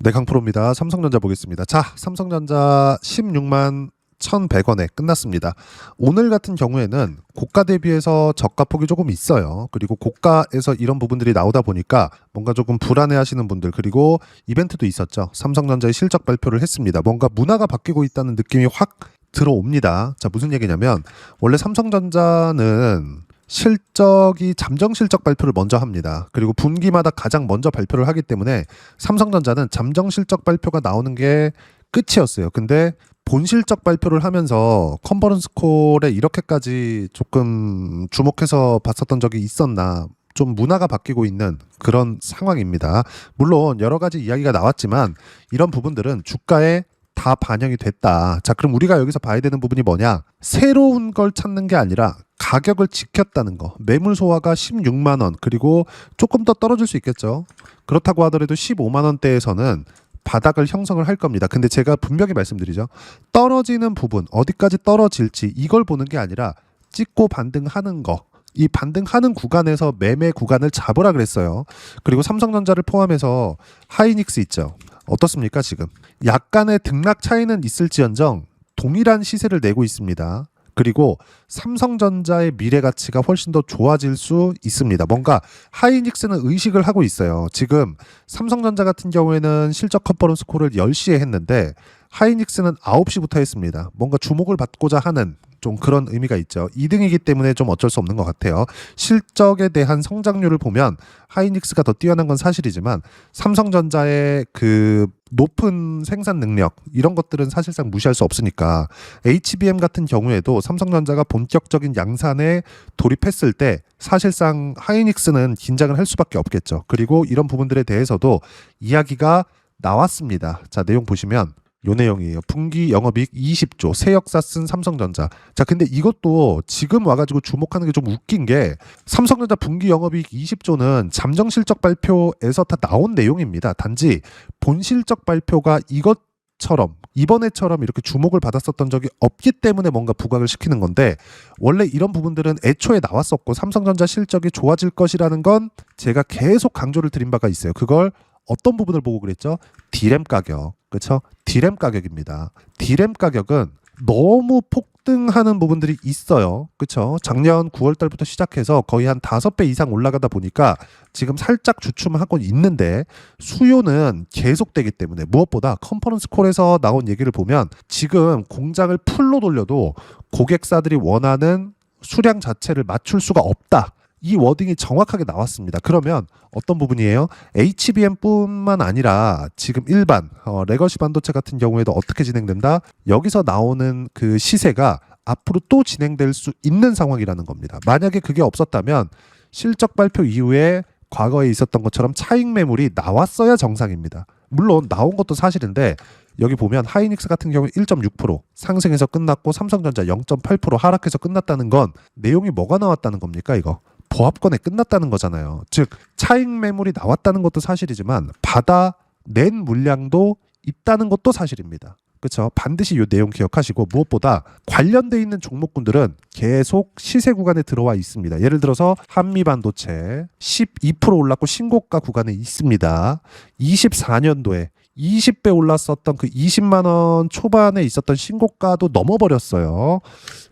네, 강프로입니다. 삼성전자 보겠습니다. 자, 삼성전자 16만 1,100원에 끝났습니다. 오늘 같은 경우에는 고가 대비해서 저가 폭이 조금 있어요. 그리고 고가에서 이런 부분들이 나오다 보니까 뭔가 조금 불안해 하시는 분들, 그리고 이벤트도 있었죠. 삼성전자의 실적 발표를 했습니다. 뭔가 문화가 바뀌고 있다는 느낌이 확 들어옵니다. 자, 무슨 얘기냐면 원래 삼성전자는 실적이 잠정 실적 발표를 먼저 합니다. 그리고 분기마다 가장 먼저 발표를 하기 때문에 삼성전자는 잠정 실적 발표가 나오는 게 끝이었어요. 근데 본 실적 발표를 하면서 컨퍼런스 콜에 이렇게까지 조금 주목해서 봤었던 적이 있었나, 좀 문화가 바뀌고 있는 그런 상황입니다. 물론 여러 가지 이야기가 나왔지만 이런 부분들은 주가에 다 반영이 됐다. 자, 그럼 우리가 여기서 봐야 되는 부분이 뭐냐? 새로운 걸 찾는 게 아니라 가격을 지켰다는 거. 매물 소화가 16만 원, 그리고 조금 더 떨어질 수 있겠죠. 그렇다고 하더라도 15만 원대에서는 바닥을 형성을 할 겁니다. 근데 제가 분명히 말씀드리죠. 떨어지는 부분, 어디까지 떨어질지 이걸 보는 게 아니라 찍고 반등하는 거. 이 반등하는 구간에서 매매 구간을 잡으라 그랬어요. 그리고 삼성전자를 포함해서 하이닉스 있죠. 어떻습니까 지금? 약간의 등락 차이는 있을지언정 동일한 시세를 내고 있습니다. 그리고 삼성전자의 미래 가치가 훨씬 더 좋아질 수 있습니다. 뭔가 하이닉스는 의식을 하고 있어요. 지금 삼성전자 같은 경우에는 실적 컨퍼런스 콜을 10시에 했는데 하이닉스는 9시부터 했습니다. 뭔가 주목을 받고자 하는 좀 그런 의미가 있죠. 2등이기 때문에 좀 어쩔 수 없는 것 같아요. 실적에 대한 성장률을 보면 하이닉스가 더 뛰어난 건 사실이지만 삼성전자의 그 높은 생산 능력 이런 것들은 사실상 무시할 수 없으니까 HBM 같은 경우에도 삼성전자가 본격적인 양산에 돌입했을 때 사실상 하이닉스는 긴장을 할 수밖에 없겠죠. 그리고 이런 부분들에 대해서도 이야기가 나왔습니다. 자, 내용 보시면 요 내용이에요. 분기 영업이익 20조, 새 역사 쓴 삼성전자. 자, 근데 이것도 지금 와가지고 주목하는 게 좀 웃긴 게 삼성전자 분기 영업이익 20조는 잠정 실적 발표에서 다 나온 내용입니다. 단지 본 실적 발표가 이것처럼 이번에처럼 이렇게 주목을 받았었던 적이 없기 때문에 뭔가 부각을 시키는 건데 원래 이런 부분들은 애초에 나왔었고 삼성전자 실적이 좋아질 것이라는 건 제가 계속 강조를 드린 바가 있어요. 그걸 어떤 부분을 보고 그랬죠? 디램 가격. 그렇죠? 디램 가격입니다. 디램 가격은 너무 폭등하는 부분들이 있어요. 그렇죠? 작년 9월 달부터 시작해서 거의 한 5배 이상 올라가다 보니까 지금 살짝 주춤하고 있는데 수요는 계속되기 때문에 무엇보다 컨퍼런스 콜에서 나온 얘기를 보면 지금 공장을 풀로 돌려도 고객사들이 원하는 수량 자체를 맞출 수가 없다. 이 워딩이 정확하게 나왔습니다. 그러면 어떤 부분이에요? HBM뿐만 아니라 지금 일반 레거시 반도체 같은 경우에도 어떻게 진행된다? 여기서 나오는 그 시세가 앞으로 또 진행될 수 있는 상황이라는 겁니다. 만약에 그게 없었다면 실적 발표 이후에 과거에 있었던 것처럼 차익 매물이 나왔어야 정상입니다. 물론 나온 것도 사실인데 여기 보면 하이닉스 같은 경우 1.6% 상승해서 끝났고 삼성전자 0.8% 하락해서 끝났다는 건 내용이 뭐가 나왔다는 겁니까 이거? 보합권에 끝났다는 거잖아요. 즉 차익 매물이 나왔다는 것도 사실이지만 받아낸 물량도 있다는 것도 사실입니다. 그렇죠? 반드시 이 내용 기억하시고 무엇보다 관련돼 있는 종목군들은 계속 시세 구간에 들어와 있습니다. 예를 들어서 한미반도체 12% 올랐고 신고가 구간에 있습니다. 24년도에 20배 올랐었던 그 20만 원 초반에 있었던 신고가도 넘어버렸어요.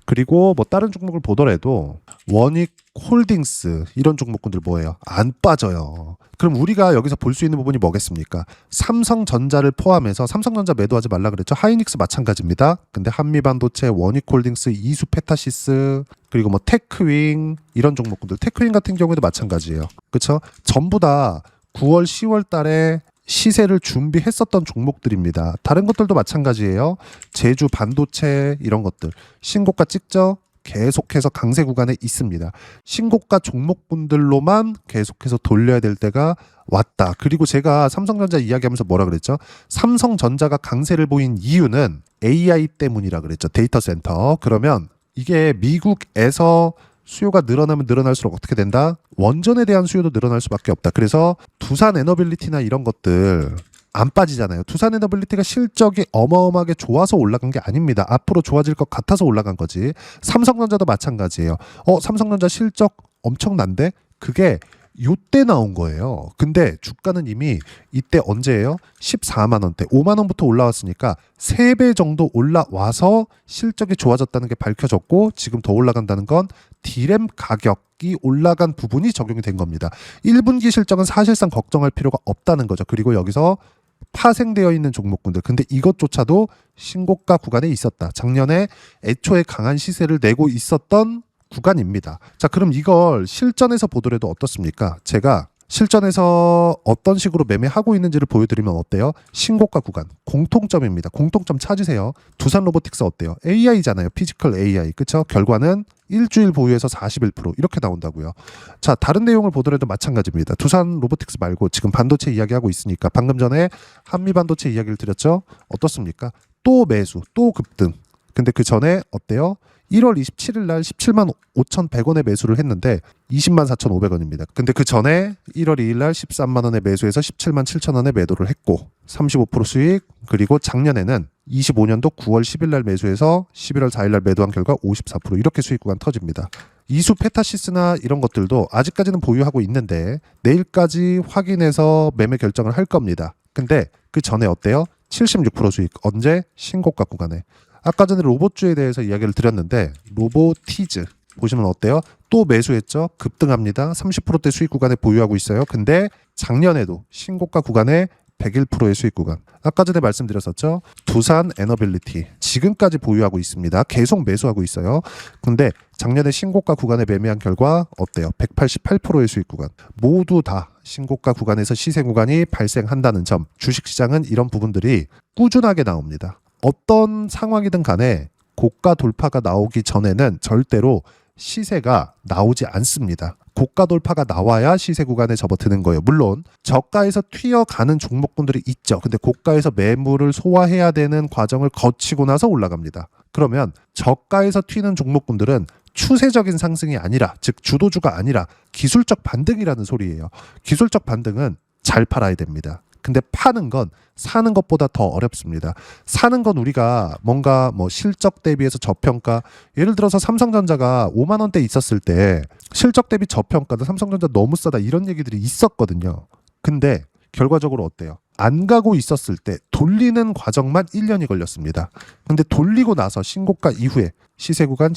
그리고 뭐 다른 종목을 보더라도 원익 홀딩스 이런 종목군들 뭐예요? 안 빠져요. 그럼 우리가 여기서 볼 수 있는 부분이 뭐겠습니까? 삼성전자를 포함해서 삼성전자 매도하지 말라 그랬죠. 하이닉스 마찬가지입니다. 근데 한미반도체, 원익홀딩스, 이수페타시스 그리고 뭐 테크윙 이런 종목군들 테크윙 같은 경우에도 마찬가지예요. 그렇죠? 전부 다 9월 10월 달에 시세를 준비했었던 종목들입니다. 다른 것들도 마찬가지예요. 제주 반도체 이런 것들 신고가 찍죠. 계속해서 강세 구간에 있습니다. 신고가 종목군들로만 계속해서 돌려야 될 때가 왔다. 그리고 제가 삼성전자 이야기하면서 뭐라 그랬죠? 삼성전자가 강세를 보인 이유는 AI 때문이라 그랬죠. 데이터 센터. 그러면 이게 미국에서 수요가 늘어나면 늘어날수록 어떻게 된다? 원전에 대한 수요도 늘어날 수밖에 없다. 그래서 두산 에너빌리티나 이런 것들 안 빠지잖아요. 두산 에너빌리티가 실적이 어마어마하게 좋아서 올라간 게 아닙니다. 앞으로 좋아질 것 같아서 올라간 거지. 삼성전자도 마찬가지예요. 삼성전자 실적 엄청난데? 그게 요때 나온 거예요. 근데 주가는 이미 이때 언제예요? 14만 원대, 5만 원부터 올라왔으니까 3배 정도 올라와서 실적이 좋아졌다는 게 밝혀졌고 지금 더 올라간다는 건 디램 가격이 올라간 부분이 적용이 된 겁니다. 1분기 실적은 사실상 걱정할 필요가 없다는 거죠. 그리고 여기서 파생되어 있는 종목군들. 근데 이것조차도 신고가 구간에 있었다. 작년에 애초에 강한 시세를 내고 있었던 구간입니다. 자, 그럼 이걸 실전에서 보더라도 어떻습니까? 제가 실전에서 어떤 식으로 매매하고 있는지를 보여드리면 어때요? 신고가 구간, 공통점입니다. 공통점 찾으세요. 두산 로보틱스 어때요? AI잖아요. 피지컬 AI. 그쵸? 결과는 일주일 보유에서 41% 이렇게 나온다고요. 자, 다른 내용을 보더라도 마찬가지입니다. 두산 로보틱스 말고 지금 반도체 이야기하고 있으니까 방금 전에 한미 반도체 이야기를 드렸죠? 어떻습니까? 또 매수, 또 급등. 근데 그 전에 어때요? 1월 27일 날 17만 5,100원에 매수를 했는데 20만 4,500원입니다. 근데 그 전에 1월 2일 날 13만 원에 매수해서 17만 7,000원에 매도를 했고 35% 수익. 그리고 작년에는 25년도 9월 10일 날 매수해서 11월 4일 날 매도한 결과 54% 이렇게 수익 구간 터집니다. 이수 페타시스나 이런 것들도 아직까지는 보유하고 있는데 내일까지 확인해서 매매 결정을 할 겁니다. 근데 그 전에 어때요? 76% 수익. 언제? 신고가 구간에. 아까 전에 로봇주에 대해서 이야기를 드렸는데 로보티즈 보시면 어때요? 또 매수했죠? 급등합니다. 30%대 수익 구간에 보유하고 있어요. 근데 작년에도 신고가 구간에 101%의 수익 구간. 아까 전에 말씀드렸었죠? 두산 에너빌리티 지금까지 보유하고 있습니다. 계속 매수하고 있어요. 근데 작년에 신고가 구간에 매매한 결과 어때요? 188%의 수익 구간. 모두 다 신고가 구간에서 시세 구간이 발생한다는 점. 주식시장은 이런 부분들이 꾸준하게 나옵니다. 어떤 상황이든 간에 고가 돌파가 나오기 전에는 절대로 시세가 나오지 않습니다. 고가 돌파가 나와야 시세 구간에 접어드는 거예요. 물론 저가에서 튀어가는 종목군들이 있죠. 근데 고가에서 매물을 소화해야 되는 과정을 거치고 나서 올라갑니다. 그러면 저가에서 튀는 종목군들은 추세적인 상승이 아니라, 즉 주도주가 아니라 기술적 반등이라는 소리예요. 기술적 반등은 잘 팔아야 됩니다. 근데 파는 건 사는 것보다 더 어렵습니다. 사는 건 우리가 뭔가 뭐 실적 대비해서 저평가, 예를 들어서 삼성전자가 5만 원대 있었을 때 실적 대비 저평가다, 삼성전자 너무 싸다 이런 얘기들이 있었거든요. 근데 결과적으로 어때요? 안 가고 있었을 때 돌리는 과정만 1년이 걸렸습니다. 근데 돌리고 나서 신고가 이후에 시세 구간.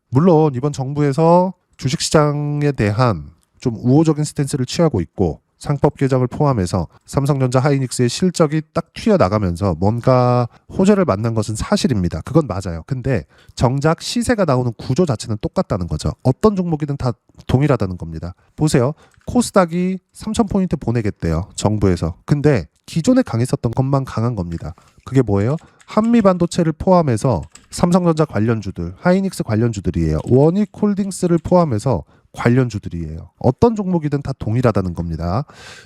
물론 이번 정부에서 주식시장에 대한 좀 우호적인 스탠스를 취하고 있고 상법 개정을 포함해서 삼성전자 하이닉스의 실적이 딱 튀어나가면서 뭔가 호재를 만난 것은 사실입니다. 그건 맞아요. 근데 정작 시세가 나오는 구조 자체는 똑같다는 거죠. 어떤 종목이든 다 동일하다는 겁니다. 보세요. 코스닥이 3,000포인트 보내겠대요. 정부에서. 근데 기존에 강했었던 것만 강한 겁니다. 그게 뭐예요? 한미 반도체를 포함해서 삼성전자 관련주들, 하이닉스 관련주들이에요. 원익홀딩스를 포함해서 관련주들이에요. 어떤 종목이든 다 동일하다는 겁니다.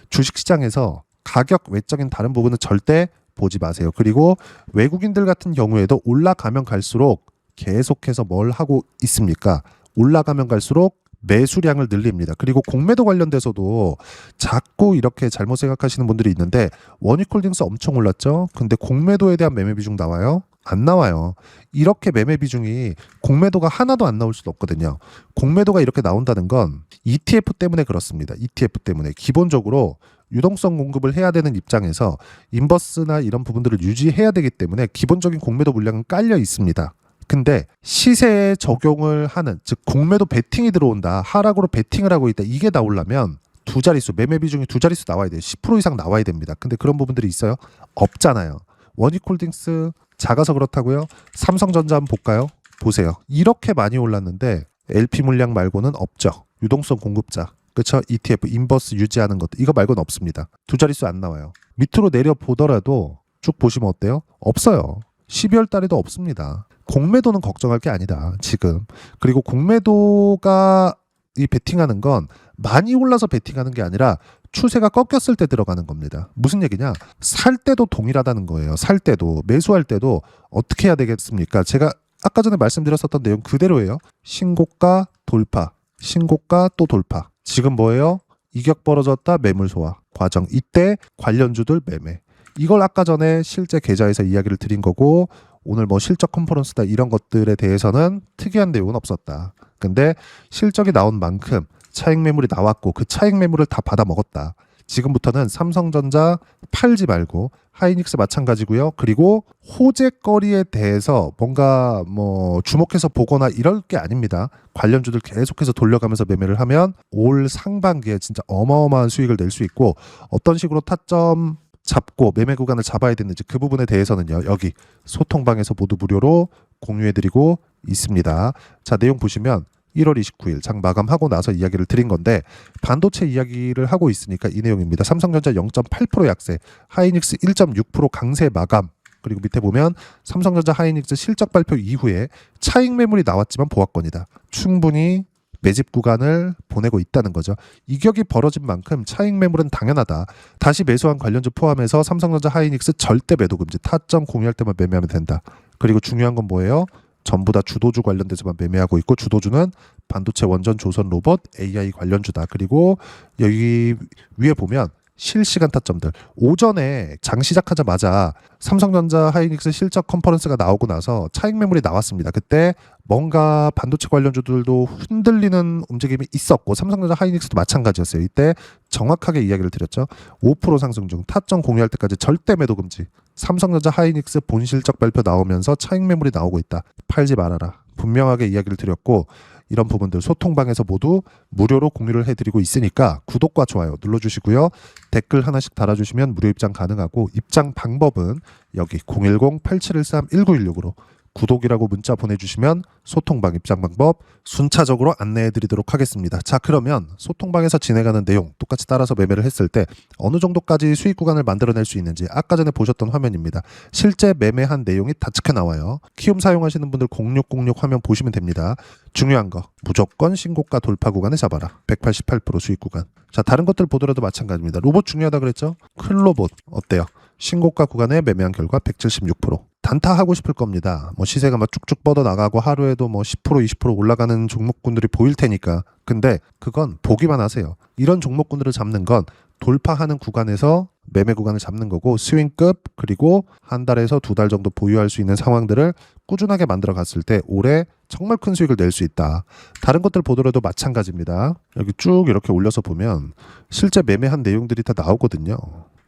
주식시장에서 가격 외적인 다른 부분은 절대 보지 마세요. 그리고 외국인들 같은 경우에도 올라가면 갈수록 계속해서 뭘 하고 있습니까? 올라가면 갈수록 매수량을 늘립니다. 그리고 공매도 관련돼서도 자꾸 이렇게 잘못 생각하시는 분들이 있는데 원익홀딩스 엄청 올랐죠? 근데 공매도에 대한 매매 비중 나와요? 안 나와요. 이렇게 매매 비중이 공매도가 하나도 안 나올 수도 없거든요. 공매도가 이렇게 나온다는 건 ETF 때문에 그렇습니다. ETF 때문에. 기본적으로 유동성 공급을 해야 되는 입장에서 인버스나 이런 부분들을 유지해야 되기 때문에 기본적인 공매도 물량은 깔려 있습니다. 근데 시세에 적용을 하는, 즉 공매도 베팅이 들어온다, 하락으로 베팅을 하고 있다, 이게 나오려면 두 자릿수, 매매 비중이 두 자릿수 나와야 돼요. 10% 이상 나와야 됩니다. 근데 그런 부분들이 있어요? 없잖아요. 원익홀딩스 작아서 그렇다고요? 삼성전자 한번 볼까요? 보세요. 이렇게 많이 올랐는데 LP 물량 말고는 없죠. 유동성 공급자, 그렇죠? ETF, 인버스 유지하는 것, 이거 말고는 없습니다. 두 자릿수 안 나와요. 밑으로 내려보더라도 쭉 보시면 어때요? 없어요. 12월 달에도 없습니다. 공매도는 걱정할 게 아니다, 지금. 그리고 공매도가 이 베팅하는 건 많이 올라서 베팅하는 게 아니라 추세가 꺾였을 때 들어가는 겁니다. 무슨 얘기냐? 살 때도 동일하다는 거예요. 살 때도, 매수할 때도 어떻게 해야 되겠습니까? 제가 아까 전에 말씀드렸었던 내용 그대로예요. 신고가 돌파, 신고가 또 돌파. 지금 뭐예요? 이격 벌어졌다, 매물 소화 과정. 이때 관련주들 매매. 이걸 아까 전에 실제 계좌에서 이야기를 드린 거고, 오늘 뭐 실적 컨퍼런스다 이런 것들에 대해서는 특이한 내용은 없었다. 근데 실적이 나온 만큼 차익 매물이 나왔고 그 차익 매물을 다 받아 먹었다. 지금부터는 삼성전자 팔지 말고 하이닉스 마찬가지고요. 그리고 호재거리에 대해서 뭔가 뭐 주목해서 보거나 이럴 게 아닙니다. 관련주들 계속해서 돌려가면서 매매를 하면 올 상반기에 진짜 어마어마한 수익을 낼 수 있고 어떤 식으로 타점 잡고 매매 구간을 잡아야 되는지 그 부분에 대해서는요. 여기 소통방에서 모두 무료로 공유해드리고 있습니다. 자, 내용 보시면 1월 29일 장 마감하고 나서 이야기를 드린 건데 반도체 이야기를 하고 있으니까 이 내용입니다. 삼성전자 0.8% 약세, 하이닉스 1.6% 강세 마감. 그리고 밑에 보면 삼성전자 하이닉스 실적 발표 이후에 차익 매물이 나왔지만 보합권이다. 충분히 매집 구간을 보내고 있다는 거죠. 이격이 벌어진 만큼 차익 매물은 당연하다. 다시 매수한 관련주 포함해서 삼성전자 하이닉스 절대 매도 금지. 타점 공유할 때만 매매하면 된다. 그리고 중요한 건 뭐예요? 전부 다 주도주 관련돼서만 매매하고 있고 주도주는 반도체 원전 조선 로봇 AI 관련주다. 그리고 여기 위에 보면 실시간 타점들 오전에 장 시작하자마자 삼성전자 하이닉스 실적 컨퍼런스가 나오고 나서 차익 매물이 나왔습니다. 그때 뭔가 반도체 관련주들도 흔들리는 움직임이 있었고 삼성전자 하이닉스도 마찬가지였어요. 이때 정확하게 이야기를 드렸죠. 5% 상승 중 타점 공유할 때까지 절대 매도 금지. 삼성전자 하이닉스 본실적 발표 나오면서 차익 매물이 나오고 있다. 팔지 말아라. 분명하게 이야기를 드렸고 이런 부분들 소통방에서 모두 무료로 공유를 해드리고 있으니까 구독과 좋아요 눌러주시고요. 댓글 하나씩 달아주시면 무료 입장 가능하고 입장 방법은 여기 010-8713-1916으로 구독이라고 문자 보내주시면 소통방 입장 방법 순차적으로 안내해드리도록 하겠습니다. 자, 그러면 소통방에서 진행하는 내용 똑같이 따라서 매매를 했을 때 어느 정도까지 수익 구간을 만들어낼 수 있는지 아까 전에 보셨던 화면입니다. 실제 매매한 내용이 다 찍혀 나와요. 키움 사용하시는 분들 0606 화면 보시면 됩니다. 중요한 거 무조건 신고가 돌파 구간에 잡아라. 188% 수익 구간. 자, 다른 것들 보더라도 마찬가지입니다. 로봇 중요하다 그랬죠? 큰 로봇 어때요? 신고가 구간에 매매한 결과 176%. 단타하고 싶을 겁니다. 뭐 시세가 막 쭉쭉 뻗어 나가고 하루에도 뭐 10% 20% 올라가는 종목군들이 보일 테니까. 근데 그건 보기만 하세요. 이런 종목군들을 잡는 건 돌파하는 구간에서 매매 구간을 잡는 거고 스윙급 그리고 한 달에서 두 달 정도 보유할 수 있는 상황들을 꾸준하게 만들어 갔을 때 올해 정말 큰 수익을 낼 수 있다. 다른 것들 보더라도 마찬가지입니다. 여기 쭉 이렇게 올려서 보면 실제 매매한 내용들이 다 나오거든요.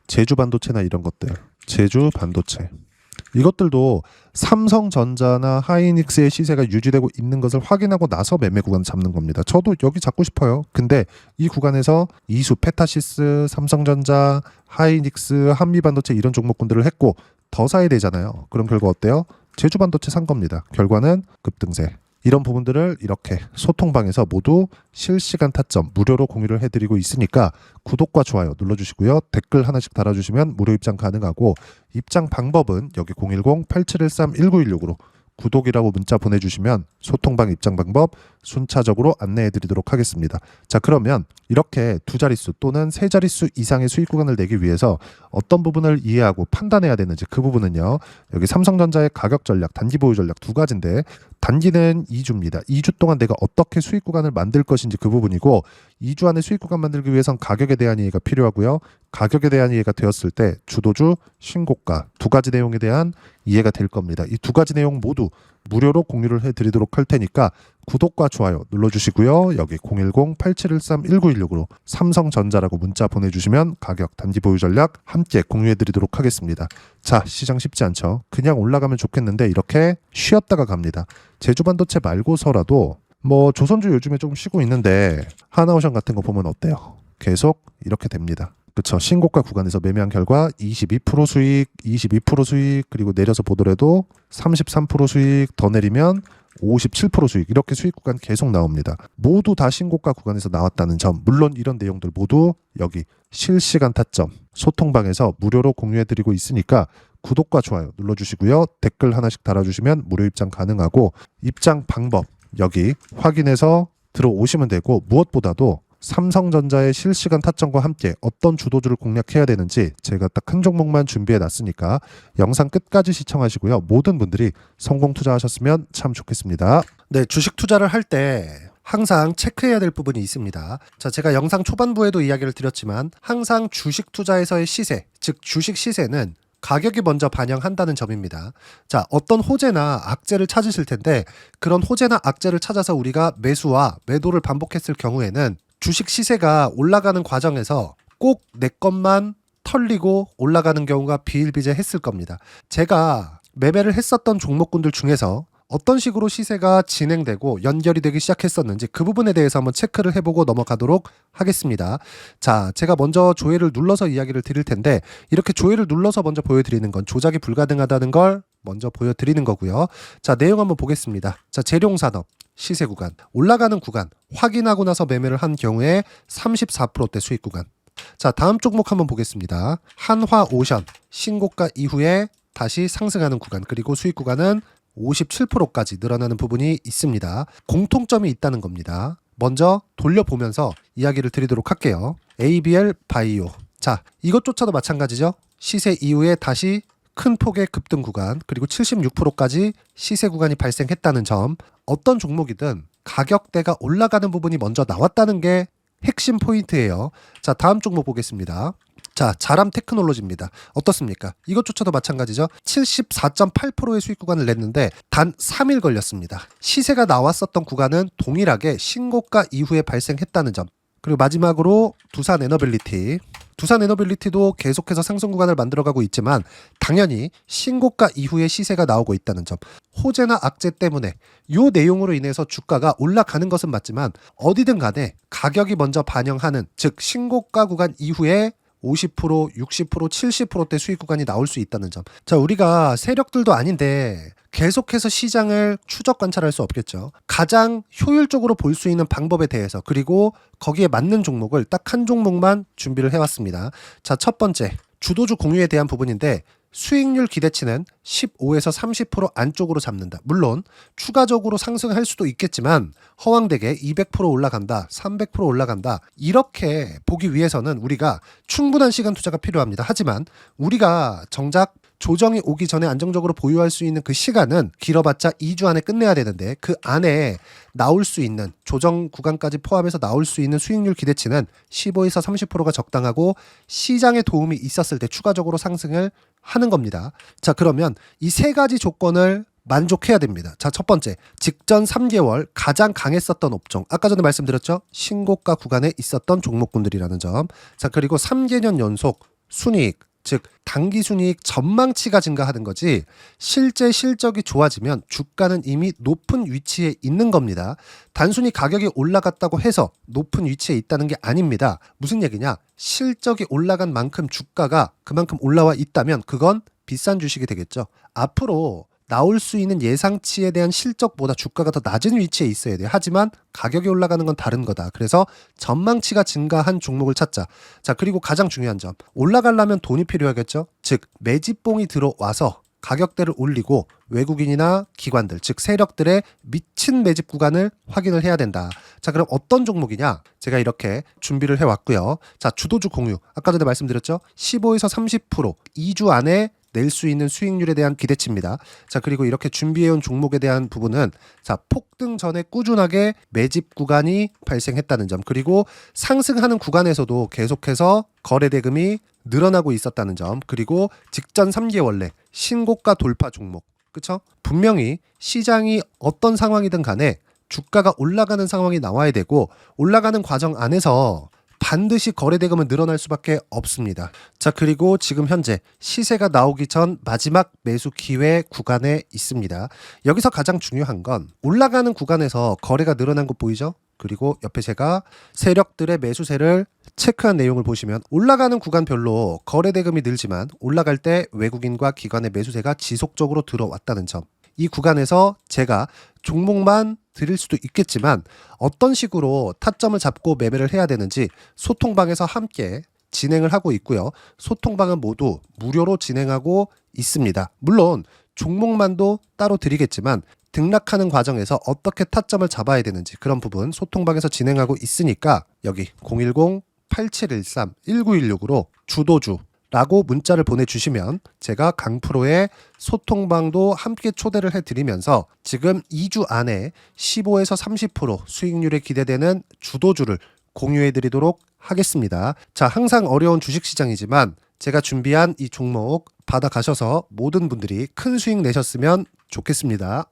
제주 반도체나 이런 것들. 제주 반도체. 이것들도 삼성전자나 하이닉스의 시세가 유지되고 있는 것을 확인하고 나서 매매 구간 잡는 겁니다. 저도 여기 잡고 싶어요. 근데 이 구간에서 이수, 페타시스, 삼성전자, 하이닉스, 한미반도체 이런 종목군들을 했고 더 사야 되잖아요. 그럼 결과 어때요? 제주 반도체 산 겁니다. 결과는 급등세. 이런 부분들을 이렇게 소통방에서 모두 실시간 타점 무료로 공유를 해드리고 있으니까 구독과 좋아요 눌러주시고요. 댓글 하나씩 달아주시면 무료 입장 가능하고 입장 방법은 여기 010-8713-1916으로 구독이라고 문자 보내주시면 소통방 입장 방법 순차적으로 안내해드리도록 하겠습니다. 자, 그러면 이렇게 두 자릿수 또는 세 자릿수 이상의 수익 구간을 내기 위해서 어떤 부분을 이해하고 판단해야 되는지 그 부분은요. 여기 삼성전자의 가격 전략, 단기 보유 전략 두 가지인데 단기는 2주입니다. 2주 동안 내가 어떻게 수익 구간을 만들 것인지 그 부분이고 2주 안에 수익 구간 만들기 위해선 가격에 대한 이해가 필요하고요. 가격에 대한 이해가 되었을 때 주도주, 신고가 두 가지 내용에 대한 이해가 될 겁니다. 이 두 가지 내용 모두 무료로 공유를 해드리도록 할 테니까 구독과 좋아요 눌러주시고요. 여기 010-8713-1916으로 삼성전자라고 문자 보내주시면 가격, 단기 보유 전략 함께 공유해드리도록 하겠습니다. 자, 시장 쉽지 않죠? 그냥 올라가면 좋겠는데 이렇게 쉬었다가 갑니다. 제주반도체 말고서라도 뭐 조선주 요즘에 조금 쉬고 있는데 하나오션 같은 거 보면 어때요? 계속 이렇게 됩니다. 그쵸. 신고가 구간에서 매매한 결과 22% 수익, 22% 수익, 그리고 내려서 보더라도 33% 수익, 더 내리면 57% 수익, 이렇게 수익 구간 계속 나옵니다. 모두 다 신고가 구간에서 나왔다는 점, 물론 이런 내용들 모두 여기 실시간 타점 소통방에서 무료로 공유해드리고 있으니까 구독과 좋아요 눌러주시고요. 댓글 하나씩 달아주시면 무료 입장 가능하고 입장 방법 여기 확인해서 들어오시면 되고 무엇보다도 삼성전자의 실시간 타점과 함께 어떤 주도주를 공략해야 되는지 제가 딱 한 종목만 준비해 놨으니까 영상 끝까지 시청하시고요. 모든 분들이 성공 투자하셨으면 참 좋겠습니다. 네, 주식 투자를 할 때 항상 체크해야 될 부분이 있습니다. 자, 제가 영상 초반부에도 이야기를 드렸지만 항상 주식 투자에서의 시세, 즉 주식 시세는 가격이 먼저 반영한다는 점입니다. 자, 어떤 호재나 악재를 찾으실 텐데 그런 호재나 악재를 찾아서 우리가 매수와 매도를 반복했을 경우에는 주식 시세가 올라가는 과정에서 꼭 내 것만 털리고 올라가는 경우가 비일비재했을 겁니다. 제가 매매를 했었던 종목군들 중에서 어떤 식으로 시세가 진행되고 연결이 되기 시작했었는지 그 부분에 대해서 한번 체크를 해보고 넘어가도록 하겠습니다. 자, 제가 먼저 조회를 눌러서 이야기를 드릴 텐데 이렇게 조회를 눌러서 먼저 보여드리는 건 조작이 불가능하다는 걸 먼저 보여드리는 거고요. 자, 내용 한번 보겠습니다. 자, 재룡산업 시세 구간 올라가는 구간 확인하고 나서 매매를 한 경우에 34%대 수익 구간. 자, 다음 종목 한번 보겠습니다. 한화오션 신고가 이후에 다시 상승하는 구간 그리고 수익 구간은 57%까지 늘어나는 부분이 있습니다. 공통점이 있다는 겁니다. 먼저 돌려보면서 이야기를 드리도록 할게요. ABL 바이오. 자, 이것조차도 마찬가지죠. 시세 이후에 다시 큰 폭의 급등 구간 그리고 76%까지 시세 구간이 발생했다는 점. 어떤 종목이든 가격대가 올라가는 부분이 먼저 나왔다는 게 핵심 포인트예요. 자, 다음 종목 보겠습니다. 자, 자람 테크놀로지입니다. 어떻습니까? 이것조차도 마찬가지죠. 74.8%의 수익 구간을 냈는데 단 3일 걸렸습니다. 시세가 나왔었던 구간은 동일하게 신고가 이후에 발생했다는 점. 그리고 마지막으로 두산 에너빌리티. 두산 에너빌리티도 계속해서 상승 구간을 만들어가고 있지만 당연히 신고가 이후에 시세가 나오고 있다는 점. 호재나 악재 때문에 이 내용으로 인해서 주가가 올라가는 것은 맞지만 어디든 간에 가격이 먼저 반영하는 즉 신고가 구간 이후에 50%, 60%, 70%대 수익 구간이 나올 수 있다는 점. 자, 우리가 세력들도 아닌데 계속해서 시장을 추적 관찰할 수 없겠죠. 가장 효율적으로 볼 수 있는 방법에 대해서 그리고 거기에 맞는 종목을 딱 한 종목만 준비를 해왔습니다. 자, 첫 번째 주도주 공유에 대한 부분인데 수익률 기대치는 15에서 30% 안쪽으로 잡는다. 물론 추가적으로 상승할 수도 있겠지만 허황되게 200% 올라간다, 300% 올라간다. 이렇게 보기 위해서는 우리가 충분한 시간 투자가 필요합니다. 하지만 우리가 정작 조정이 오기 전에 안정적으로 보유할 수 있는 그 시간은 길어봤자 2주 안에 끝내야 되는데 그 안에 나올 수 있는 조정 구간까지 포함해서 나올 수 있는 수익률 기대치는 15에서 30%가 적당하고 시장에 도움이 있었을 때 추가적으로 상승을 하는 겁니다. 자, 그러면 이 세 가지 조건을 만족해야 됩니다. 자, 첫 번째, 직전 3개월 가장 강했었던 업종. 아까 전에 말씀드렸죠? 신고가 구간에 있었던 종목군들이라는 점. 자, 그리고 3개년 연속 순이익, 즉 단기 순이익 전망치가 증가하는 거지 실제 실적이 좋아지면 주가는 이미 높은 위치에 있는 겁니다. 단순히 가격이 올라갔다고 해서 높은 위치에 있다는 게 아닙니다. 무슨 얘기냐? 실적이 올라간 만큼 주가가 그만큼 올라와 있다면 그건 비싼 주식이 되겠죠. 앞으로 나올 수 있는 예상치에 대한 실적보다 주가가 더 낮은 위치에 있어야 돼요. 하지만 가격이 올라가는 건 다른 거다. 그래서 전망치가 증가한 종목을 찾자. 자, 그리고 가장 중요한 점. 올라가려면 돈이 필요하겠죠. 즉 매집봉이 들어와서 가격대를 올리고 외국인이나 기관들, 즉 세력들의 미친 매집 구간을 확인을 해야 된다. 자, 그럼 어떤 종목이냐? 제가 이렇게 준비를 해왔고요. 자, 주도주 공유. 아까 전에 말씀드렸죠. 15에서 30% 2주 안에 낼 수 있는 수익률에 대한 기대치입니다. 자, 그리고 이렇게 준비해온 종목에 대한 부분은 자, 폭등 전에 꾸준하게 매집 구간이 발생했다는 점 그리고 상승하는 구간에서도 계속해서 거래 대금이 늘어나고 있었다는 점 그리고 직전 3개월 내 신고가 돌파 종목 그쵸? 분명히 시장이 어떤 상황이든 간에 주가가 올라가는 상황이 나와야 되고 올라가는 과정 안에서 반드시 거래대금은 늘어날 수밖에 없습니다. 자, 그리고 지금 현재 시세가 나오기 전 마지막 매수 기회 구간에 있습니다. 여기서 가장 중요한 건 올라가는 구간에서 거래가 늘어난 거 보이죠? 그리고 옆에 제가 세력들의 매수세를 체크한 내용을 보시면 올라가는 구간별로 거래대금이 늘지만 올라갈 때 외국인과 기관의 매수세가 지속적으로 들어왔다는 점. 이 구간에서 제가 종목만 드릴 수도 있겠지만 어떤 식으로 타점을 잡고 매매를 해야 되는지 소통방에서 함께 진행을 하고 있고요. 소통방은 모두 무료로 진행하고 있습니다. 물론 종목만도 따로 드리겠지만 등락하는 과정에서 어떻게 타점을 잡아야 되는지 그런 부분 소통방에서 진행하고 있으니까 여기 010-8713-1916으로 주도주 라고 문자를 보내주시면 제가 강프로의 소통방도 함께 초대를 해드리면서 지금 2주 안에 15에서 30% 수익률에 기대되는 주도주를 공유해드리도록 하겠습니다. 자, 항상 어려운 주식시장이지만 제가 준비한 이 종목 받아가셔서 모든 분들이 큰 수익 내셨으면 좋겠습니다.